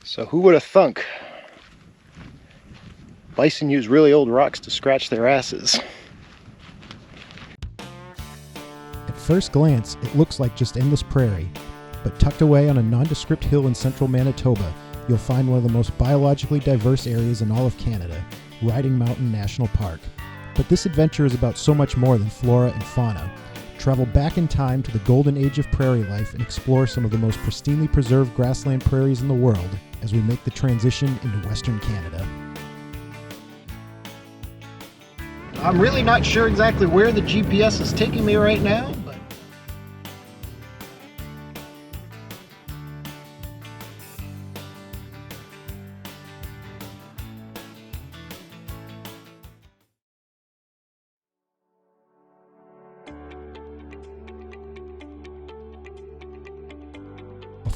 So who would have thunk bison use really old rocks to scratch their asses? At first glance, it looks like just endless prairie, but tucked away on a nondescript hill in central Manitoba, you'll find one of the most biologically diverse areas in all of Canada, Riding Mountain National Park. But this adventure is about so much more than flora and fauna. Travel back in time to the golden age of prairie life and explore some of the most pristinely preserved grassland prairies in the world as we make the transition into Western Canada. I'm really not sure exactly where the GPS is taking me right now, but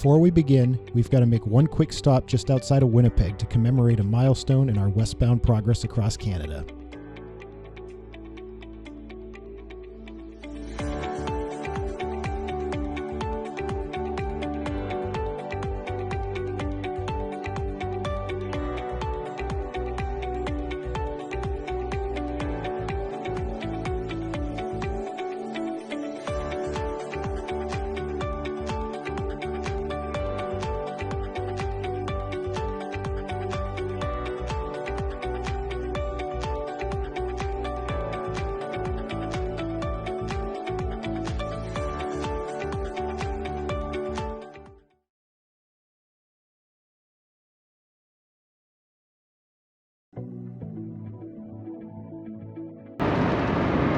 Before we begin, we've got to make one quick stop just outside of Winnipeg to commemorate a milestone in our westbound progress across Canada.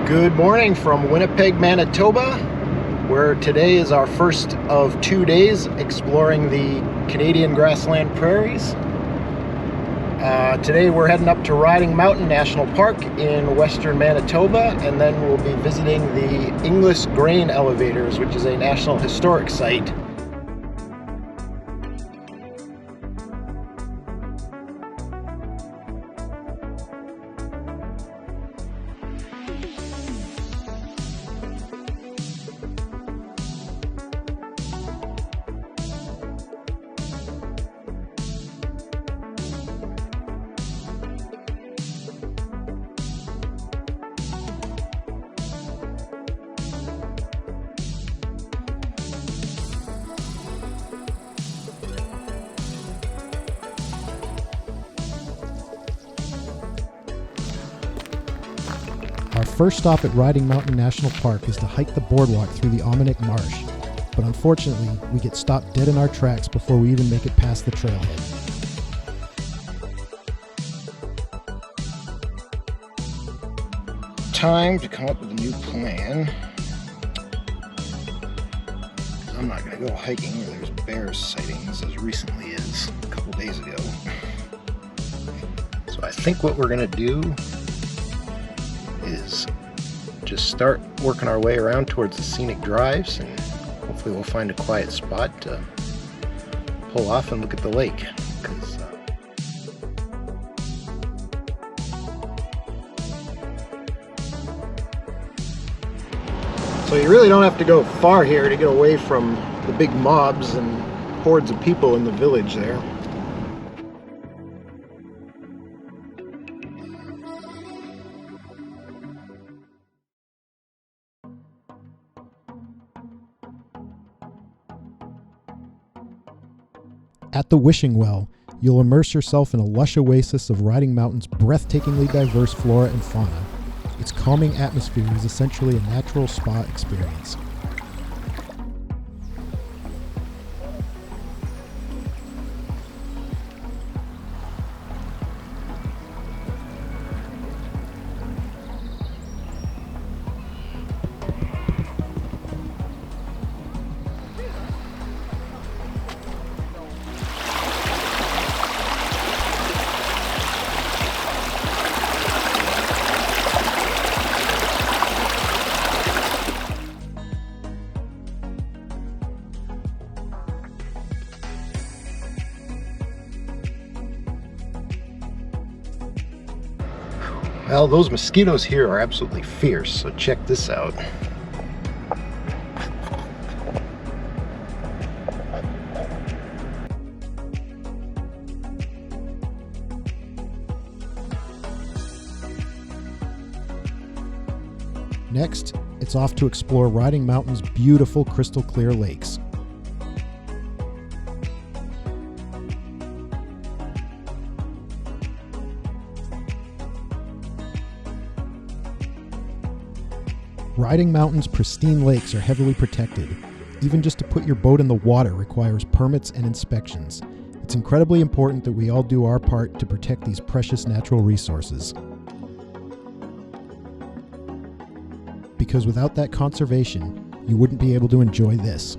good morning from Winnipeg, Manitoba, where today is our first of 2 days exploring the Canadian grassland prairies. Today we're heading up to Riding Mountain National Park in western Manitoba, and then we'll be visiting the Inglis grain elevators, which is a National Historic Site. Our first stop at Riding Mountain National Park is to hike the boardwalk through the Almanac Marsh, but unfortunately, we get stopped dead in our tracks before we even make it past the trailhead. Time to come up with a new plan. I'm not going to go hiking where there's bear sightings as recently as a couple days ago. So I think what we're going to do is just start working our way around towards the scenic drives, and hopefully we'll find a quiet spot to pull off and look at the lake. So you really don't have to go far here to get away from the big mobs and hordes of people in the village there. At the Wishing Well, you'll immerse yourself in a lush oasis of Riding Mountain's breathtakingly diverse flora and fauna. Its calming atmosphere is essentially a natural spa experience. Well, those mosquitoes here are absolutely fierce, so check this out. Next, it's off to explore Riding Mountain's beautiful crystal clear lakes. Riding Mountain's pristine lakes are heavily protected. Even just to put your boat in the water requires permits and inspections. It's incredibly important that we all do our part to protect these precious natural resources. Because without that conservation, you wouldn't be able to enjoy this.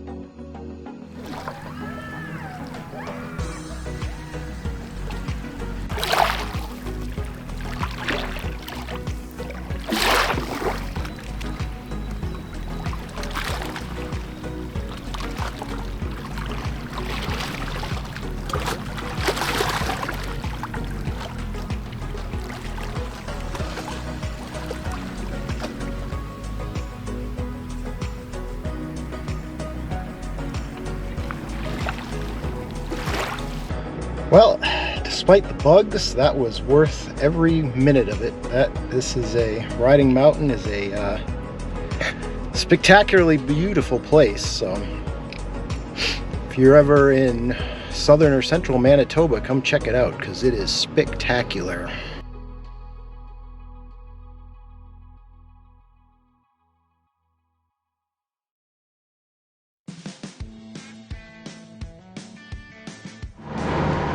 Well, despite the bugs, that was worth every minute of it. Riding Mountain is a spectacularly beautiful place. So if you're ever in southern or central Manitoba, come check it out because it is spectacular.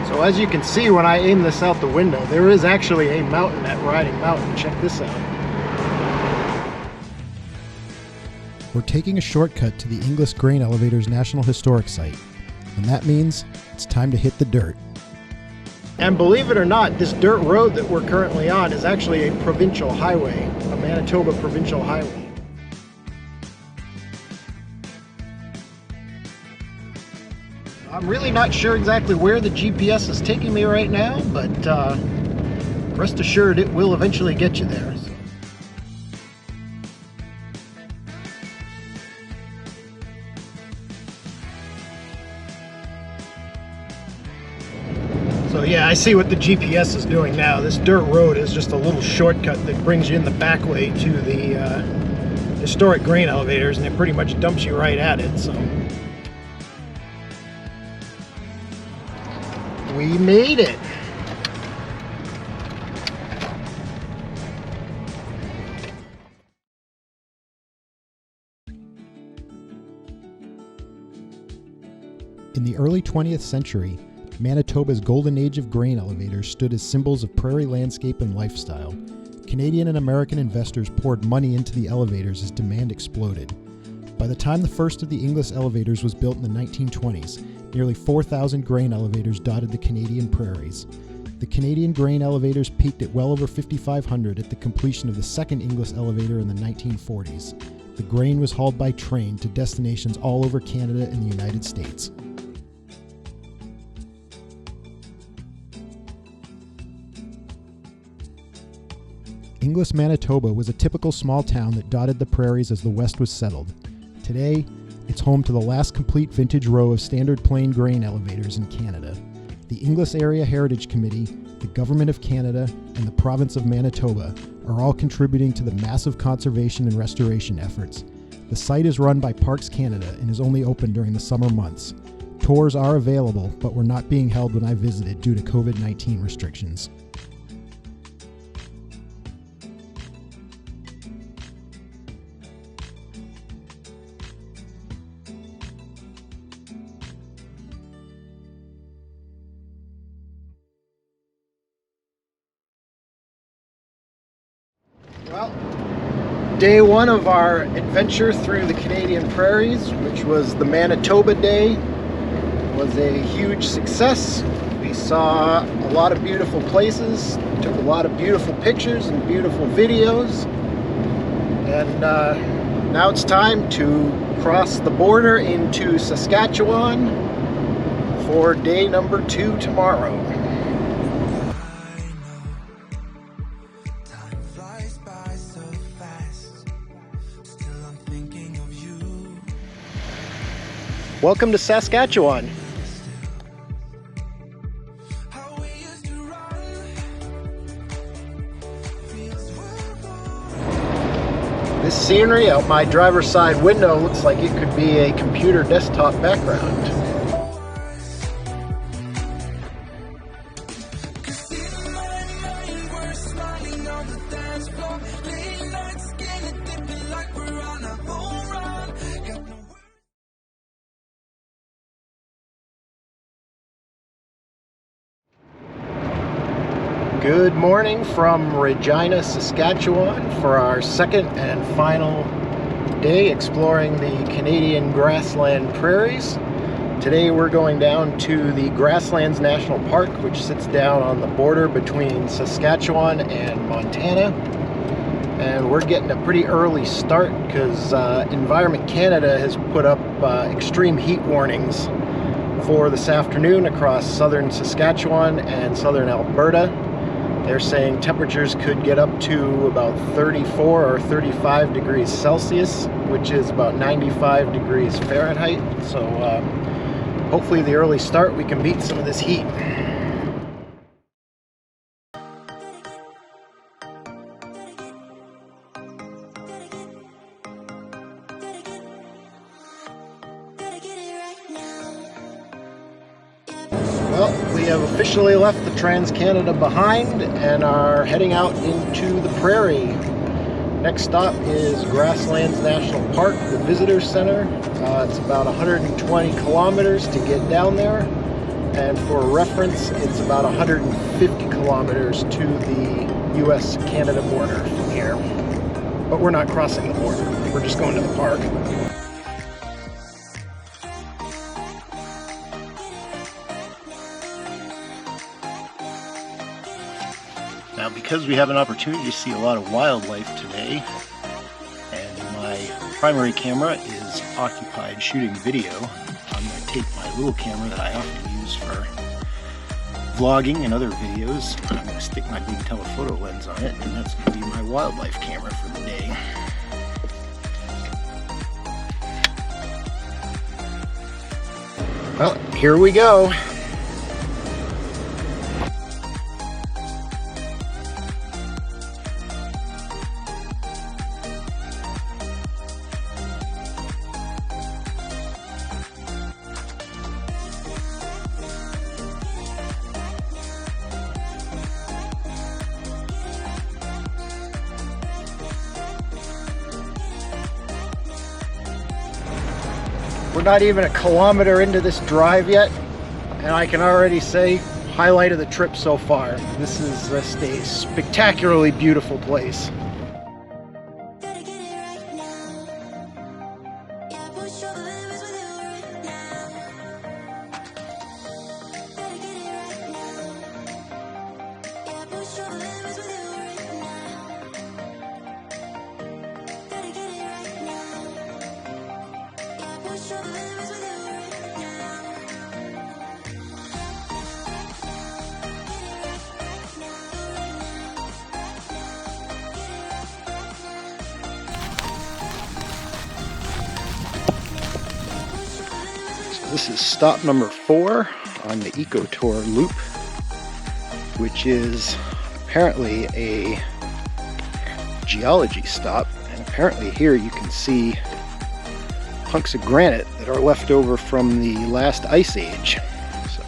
So as you can see when I aim this out the window, there is actually a mountain at Riding Mountain. Check this out. We're taking a shortcut to the Inglis Grain Elevators National Historic Site, and that means it's time to hit the dirt. And believe it or not, this dirt road that we're currently on is actually a provincial highway, a Manitoba provincial highway. I'm really not sure exactly where the GPS is taking me right now, but rest assured it will eventually get you there. So yeah, I see what the GPS is doing now. This dirt road is just a little shortcut that brings you in the back way to the historic grain elevators, and it pretty much dumps you right at it. So we made it. In the early 20th century, Manitoba's golden age of grain elevators stood as symbols of prairie landscape and lifestyle. Canadian and American investors poured money into the elevators as demand exploded. By the time the first of the Inglis elevators was built in the 1920s, nearly 4,000 grain elevators dotted the Canadian prairies. The Canadian grain elevators peaked at well over 5,500 at the completion of the second Inglis elevator in the 1940s. The grain was hauled by train to destinations all over Canada and the United States. Inglis, Manitoba was a typical small town that dotted the prairies as the West was settled. Today, it's home to the last complete vintage row of standard plain grain elevators in Canada. The Inglis Area Heritage Committee, the Government of Canada, and the Province of Manitoba are all contributing to the massive conservation and restoration efforts. The site is run by Parks Canada and is only open during the summer months. Tours are available, but were not being held when I visited due to COVID-19 restrictions. Well, day one of our adventure through the Canadian prairies, which was the Manitoba Day, was a huge success. We saw a lot of beautiful places, took a lot of beautiful pictures and beautiful videos, and now it's time to cross the border into Saskatchewan for day number 2 tomorrow. Welcome to Saskatchewan. This scenery out my driver's side window looks like it could be a computer desktop background. Good morning from Regina, Saskatchewan for our second and final day exploring the Canadian grassland prairies. Today we're going down to the Grasslands National Park, which sits down on the border between Saskatchewan and Montana. And we're getting a pretty early start because Environment Canada has put up extreme heat warnings for this afternoon across southern Saskatchewan and southern Alberta. They're saying temperatures could get up to about 34 or 35 degrees Celsius, which is about 95 degrees Fahrenheit. So hopefully the early start we can beat some of this heat. Well, we have officially left the Trans-Canada behind and are heading out into the prairie. Next stop is Grasslands National Park, the Visitor Center. It's about 120 kilometers to get down there. And for reference, it's about 150 kilometers to the US-Canada border from here. But we're not crossing the border, we're just going to the park. Now, because we have an opportunity to see a lot of wildlife today, and my primary camera is occupied shooting video, I'm going to take my little camera that I often use for vlogging and other videos. I'm going to stick my big telephoto lens on it, and that's going to be my wildlife camera for the day. Well, here we go. We're not even a kilometer into this drive yet, and I can already say, highlight of the trip so far. This is just a spectacularly beautiful place. This is stop number 4 on the Ecotour Loop, which is apparently a geology stop. And apparently here you can see hunks of granite that are left over from the last ice age. So.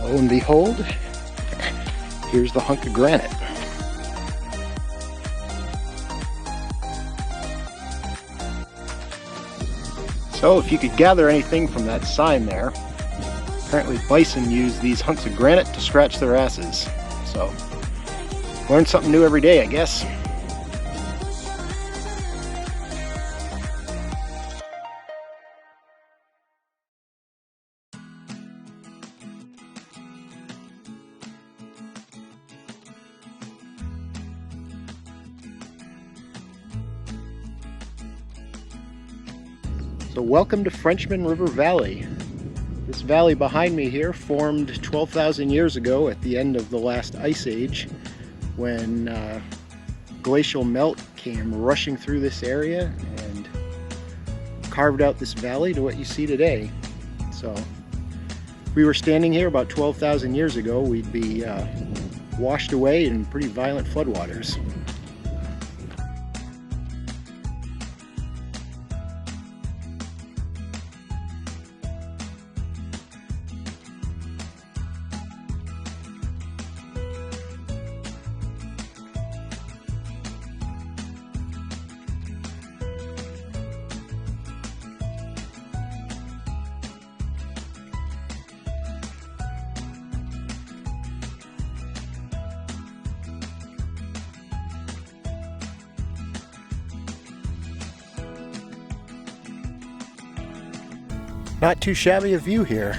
Lo and behold, here's the hunk of granite. So if you could gather anything from that sign there, apparently bison use these hunks of granite to scratch their asses. So, learn something new every day, I guess. So welcome to Frenchman River Valley. This valley behind me here formed 12,000 years ago at the end of the last ice age, when glacial melt came rushing through this area and carved out this valley to what you see today. So If we were standing here about 12,000 years ago, we'd be washed away in pretty violent floodwaters. Not too shabby a view here.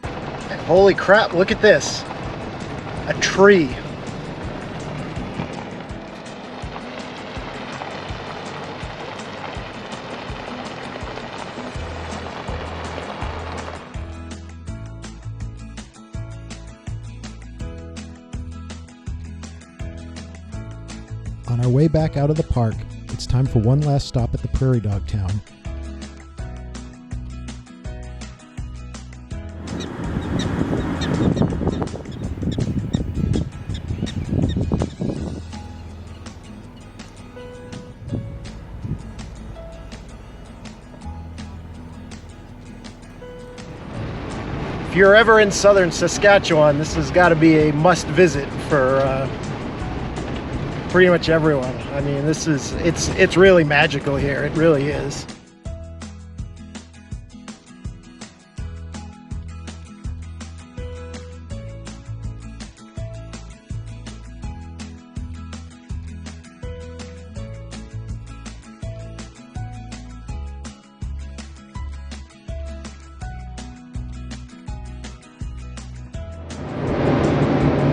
And holy crap, look at this. A tree. On our way back out of the park, it's time for one last stop at the prairie dog town. If you're ever in southern Saskatchewan, this has got to be a must visit for pretty much everyone. I mean, it's really magical here. It really is.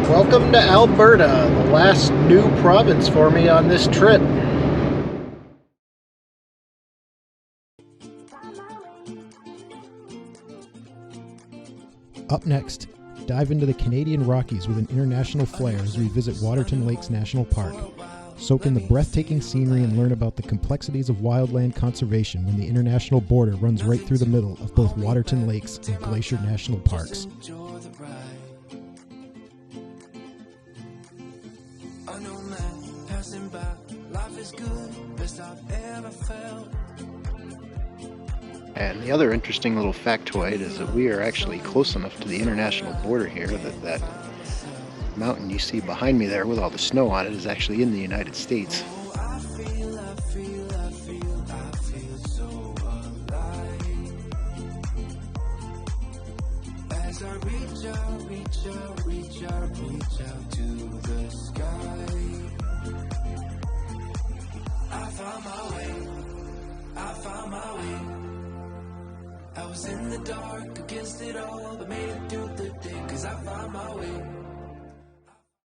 Welcome to Alberta, the last new province for me on this trip. Up next, dive into the Canadian Rockies with an international flair as we visit Waterton Lakes National Park. Soak in the breathtaking scenery and learn about the complexities of wildland conservation when the international border runs right through the middle of both Waterton Lakes and Glacier National Parks. And the other interesting little factoid is that we are actually close enough to the international border here that mountain you see behind me there with all the snow on it is actually in the United States. As I reach out to the sky, I found my way. I was in the dark against it all, but made it through the day, 'cause I found my way.